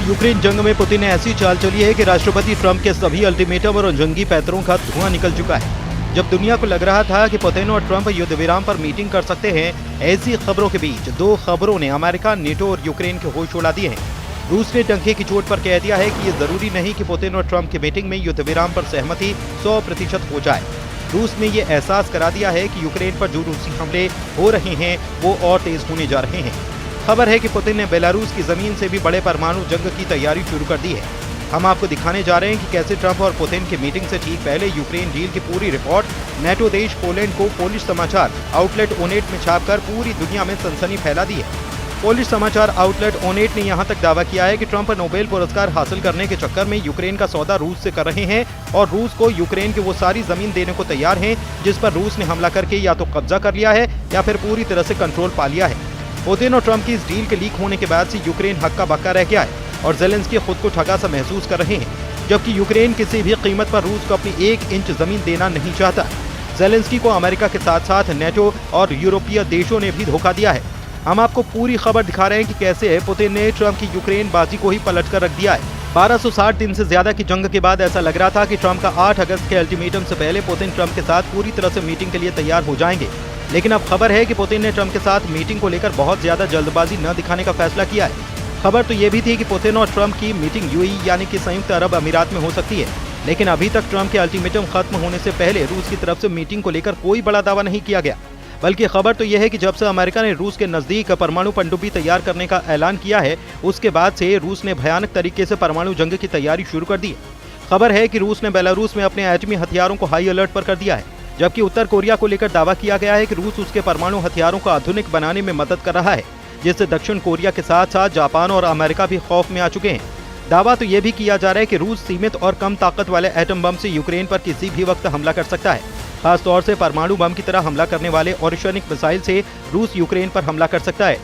Ukraine जंग में Putin ने ऐसी चाल चली है कि राष्ट्रपति ट्रंप के सभी अल्टीमेटम और जंगी पैतरों का धुआं निकल चुका है। जब दुनिया को लग रहा था कि पुतिन और ट्रंप युद्ध विराम पर मीटिंग कर सकते हैं, ऐसी खबरों के बीच दो खबरों ने अमेरिका, नेटो और यूक्रेन के होश उड़ा दिए हैं। रूस ने डंके की चोट पर कह दिया है कि ये जरूरी नहीं कि पुतिन और ट्रंप की मीटिंग में युद्ध विराम पर सहमति 100% हो जाए। रूस ने ये एहसास करा दिया है कि यूक्रेन पर जो रूसी हमले हो रहे हैं वो और तेज होने जा रहे हैं। खबर है कि पुतिन ने बेलारूस की जमीन से भी बड़े परमाणु जंग की तैयारी शुरू कर दी है। हम आपको दिखाने जा रहे हैं कि कैसे ट्रंप और पुतिन की मीटिंग से ठीक पहले यूक्रेन डील की पूरी रिपोर्ट नेटो देश पोलैंड को पोलिश समाचार आउटलेट ओनेट में छापकर पूरी दुनिया में सनसनी फैला दी है। पोलिश समाचार आउटलेट ओनेट ने यहां तक दावा किया है कि ट्रंप नोबेल पुरस्कार हासिल करने के चक्कर में यूक्रेन का सौदा रूस से कर रहे हैं और रूस को यूक्रेन की वो सारी जमीन देने को तैयार हैं जिस पर रूस ने हमला करके या तो कब्जा कर लिया है या फिर पूरी तरह से कंट्रोल पा लिया है। पुतिन और ट्रंप की इस डील के लीक होने के बाद से यूक्रेन हक्का बक्का रह गया है और ज़ेलेंस्की खुद को ठगा सा महसूस कर रहे हैं, जबकि यूक्रेन किसी भी कीमत पर रूस को अपनी 1 इंच जमीन देना नहीं चाहता। ज़ेलेंस्की को अमेरिका के साथ साथ नेटो और यूरोपीय देशों ने भी धोखा दिया है। हम आपको पूरी खबर दिखा रहे हैं कि कैसे पुतिन ने ट्रंप की यूक्रेन बाजी को ही पलट कर रख दिया है। 1260 दिन से ज्यादा की जंग के बाद ऐसा लग रहा था कि ट्रंप का 8 अगस्त के अल्टीमेटम से पहले पुतिन ट्रंप के साथ पूरी तरह से मीटिंग के लिए तैयार हो जाएंगे, लेकिन अब खबर है कि पुतिन ने ट्रंप के साथ मीटिंग को लेकर बहुत ज्यादा जल्दबाजी न दिखाने का फैसला किया है। खबर तो ये भी थी कि पुतिन और ट्रंप की मीटिंग यूएई यानी कि संयुक्त अरब अमीरात में हो सकती है, लेकिन अभी तक ट्रंप के अल्टीमेटम खत्म होने से पहले रूस की तरफ से मीटिंग को लेकर कोई बड़ा दावा नहीं किया गया। बल्कि खबर तो यह है कि जब से अमेरिका ने रूस के नजदीक परमाणु पनडुब्बी तैयार करने का ऐलान किया है, उसके बाद से रूस ने भयानक तरीके से परमाणु जंग की तैयारी शुरू कर दी है। खबर है कि रूस ने बेलारूस में अपने एटमी हथियारों को हाई अलर्ट पर कर दिया है, जबकि उत्तर कोरिया को लेकर दावा किया गया है कि रूस उसके परमाणु हथियारों को आधुनिक बनाने में मदद कर रहा है, जिससे दक्षिण कोरिया के साथ साथ जापान और अमेरिका भी खौफ में आ चुके हैं। दावा तो यह भी किया जा रहा है कि रूस सीमित और कम ताकत वाले एटम बम से यूक्रेन पर किसी भी वक्त हमला कर सकता है। खास तौर से परमाणु बम की तरह हमला करने वाले ओरिशनिक मिसाइल से रूस यूक्रेन पर हमला कर सकता है।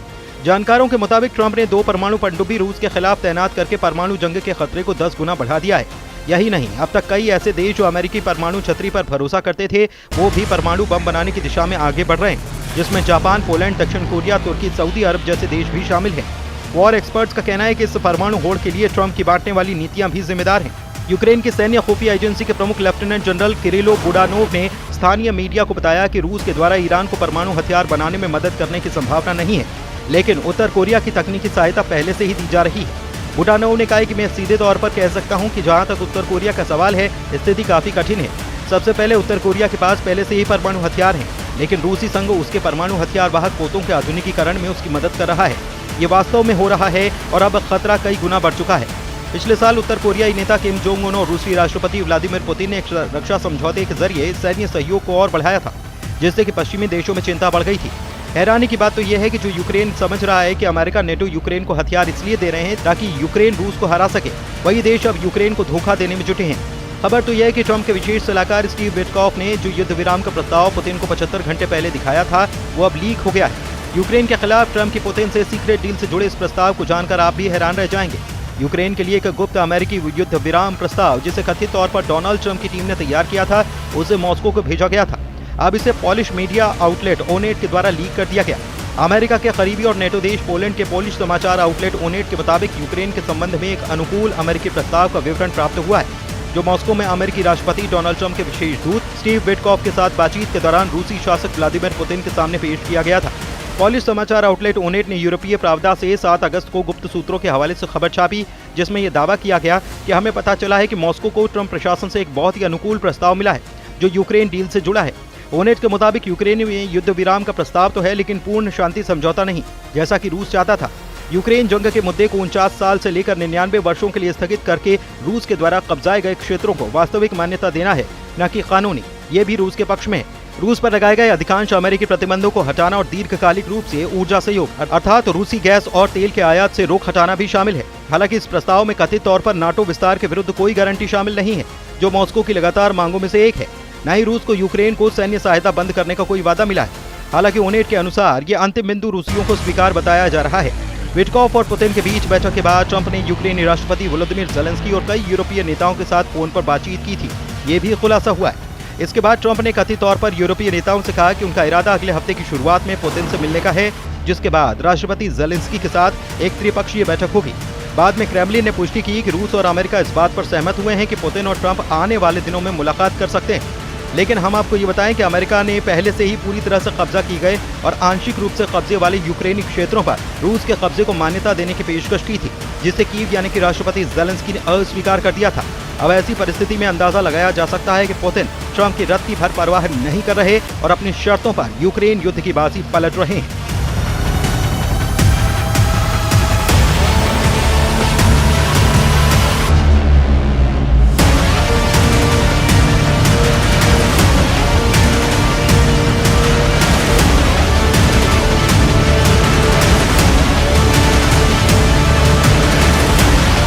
जानकारों के मुताबिक ट्रंप ने 2 परमाणु पनडुब्बी रूस के खिलाफ तैनात करके परमाणु जंग के खतरे को 10 गुना बढ़ा दिया है। यही नहीं, अब तक कई ऐसे देश जो अमेरिकी परमाणु छतरी पर भरोसा करते थे, वो भी परमाणु बम बनाने की दिशा में आगे बढ़ रहे हैं, जिसमें जापान, पोलैंड, दक्षिण कोरिया, तुर्की, सऊदी अरब जैसे देश भी शामिल हैं। वॉर एक्सपर्ट्स का कहना है कि इस परमाणु होड़ के लिए ट्रंप की बांटने वाली नीतियां भी जिम्मेदार हैं। यूक्रेन की सैन्य खुफिया एजेंसी के प्रमुख लेफ्टिनेंट जनरल किरिलो बुडानोव ने स्थानीय मीडिया को बताया कि रूस के द्वारा ईरान को परमाणु हथियार बनाने में मदद करने की संभावना नहीं है, लेकिन उत्तर कोरिया की तकनीकी सहायता पहले से ही दी जा रही है। बुडानोव ने कहा कि मैं सीधे तौर पर कह सकता हूं कि जहां तक उत्तर कोरिया का सवाल है, स्थिति काफी कठिन है। सबसे पहले उत्तर कोरिया के पास पहले से ही परमाणु हथियार हैं, लेकिन रूसी संघ उसके परमाणु हथियार वाहक पोतों के आधुनिकीकरण में उसकी मदद कर रहा है। ये वास्तव में हो रहा है और अब खतरा कई गुना बढ़ चुका है। पिछले साल उत्तर कोरियाई नेता किम जोंग उन और रूसी राष्ट्रपति व्लादिमीर पुतिन ने एक रक्षा समझौते के जरिए सैन्य सहयोग को और बढ़ाया था, जिससे कि पश्चिमी देशों में चिंता बढ़ गई थी। हैरानी की बात तो यह है कि जो यूक्रेन समझ रहा है कि अमेरिका, नेटो यूक्रेन को हथियार इसलिए दे रहे हैं ताकि यूक्रेन रूस को हरा सके, वही देश अब यूक्रेन को धोखा देने में जुटे हैं। खबर तो यह है कि ट्रंप के विशेष सलाहकार स्टीव विटकॉफ ने जो युद्ध विराम का प्रस्ताव पुतिन को 75 घंटे पहले दिखाया था, वो अब लीक हो गया है। यूक्रेन के खिलाफ ट्रंप की पुतिन से सीक्रेट डील से जुड़े इस प्रस्ताव को जानकर आप भी हैरान रह जाएंगे। यूक्रेन के लिए एक गुप्त अमेरिकी युद्ध विराम प्रस्ताव, जिसे कथित तौर पर डोनाल्ड ट्रंप की टीम ने तैयार किया था, उसे मॉस्को को भेजा गया था। अब इसे पॉलिश मीडिया आउटलेट ओनेट के द्वारा लीक कर दिया गया। अमेरिका के करीबी और नेटो देश पोलैंड के पोलिश समाचार आउटलेट ओनेट के मुताबिक यूक्रेन के संबंध में एक अनुकूल अमेरिकी प्रस्ताव का विवरण प्राप्त हुआ है, जो मॉस्को में अमेरिकी राष्ट्रपति डोनाल्ड ट्रंप के विशेष दूत स्टीव विटकॉफ के साथ बातचीत के दौरान रूसी शासक व्लादिमीर पुतिन के सामने पेश किया गया था। पॉलिश समाचार आउटलेट ओनेट ने यूरोपीय प्रावधा से 7 अगस्त को गुप्त सूत्रों के हवाले से खबर छापी, जिसमें यह दावा किया गया कि हमें पता चला है कि मॉस्को को ट्रंप प्रशासन से एक बहुत ही अनुकूल प्रस्ताव मिला है, जो यूक्रेन डील से जुड़ा है। ओनेट के मुताबिक यूक्रेन में युद्ध विराम का प्रस्ताव तो है, लेकिन पूर्ण शांति समझौता नहीं, जैसा कि रूस चाहता था। यूक्रेन जंग के मुद्दे को 49 साल से लेकर 99 वर्षों के लिए स्थगित करके रूस के द्वारा कब्जाए गए क्षेत्रों को वास्तविक मान्यता देना है, न कि कानूनी। ये भी रूस के पक्ष में है। रूस पर लगाए गए अधिकांश अमेरिकी प्रतिबंधों को हटाना और दीर्घकालिक रूप से ऊर्जा सहयोग अर्थात रूसी गैस और तेल के आयात से रोक हटाना भी शामिल है। हालांकि इस प्रस्ताव में कथित तौर पर नाटो विस्तार के विरुद्ध कोई गारंटी शामिल नहीं है, जो मॉस्को की लगातार मांगों में से एक है। न ही रूस को यूक्रेन को सैन्य सहायता बंद करने का कोई वादा मिला है। हालांकि ओनेट के अनुसार ये अंतिम बिंदु रूसियों को स्वीकार बताया जा रहा है। विटकॉफ और पुतिन के बीच बैठक के बाद ट्रंप ने यूक्रेनी राष्ट्रपति वोलोदिमीर ज़ेलेंस्की और कई यूरोपीय नेताओं के साथ फोन पर बातचीत की थी, ये भी खुलासा हुआ है। इसके बाद ट्रंप ने कथित तौर पर यूरोपीय नेताओं से कहा कि उनका इरादा अगले हफ्ते की शुरुआत में पुतिन से मिलने का है, जिसके बाद राष्ट्रपति ज़ेलेंस्की के साथ एक त्रिपक्षीय बैठक होगी। बाद में क्रेमलिन ने पुष्टि की कि रूस और अमेरिका इस बात पर सहमत हुए हैं कि पुतिन और ट्रंप आने वाले दिनों में मुलाकात कर सकते हैं। लेकिन हम आपको ये बताएं कि अमेरिका ने पहले से ही पूरी तरह से कब्जा की गए और आंशिक रूप से कब्जे वाले यूक्रेनी क्षेत्रों पर रूस के कब्जे को मान्यता देने की पेशकश की थी, जिसे कीव यानी कि राष्ट्रपति ज़ेलेंस्की ने अस्वीकार कर दिया था। अब ऐसी परिस्थिति में अंदाजा लगाया जा सकता है कि पुतिन ट्रंप की रत्ती भर परवाह नहीं कर रहे और अपनी शर्तों पर यूक्रेन युद्ध की बाजी पलट रहे हैं।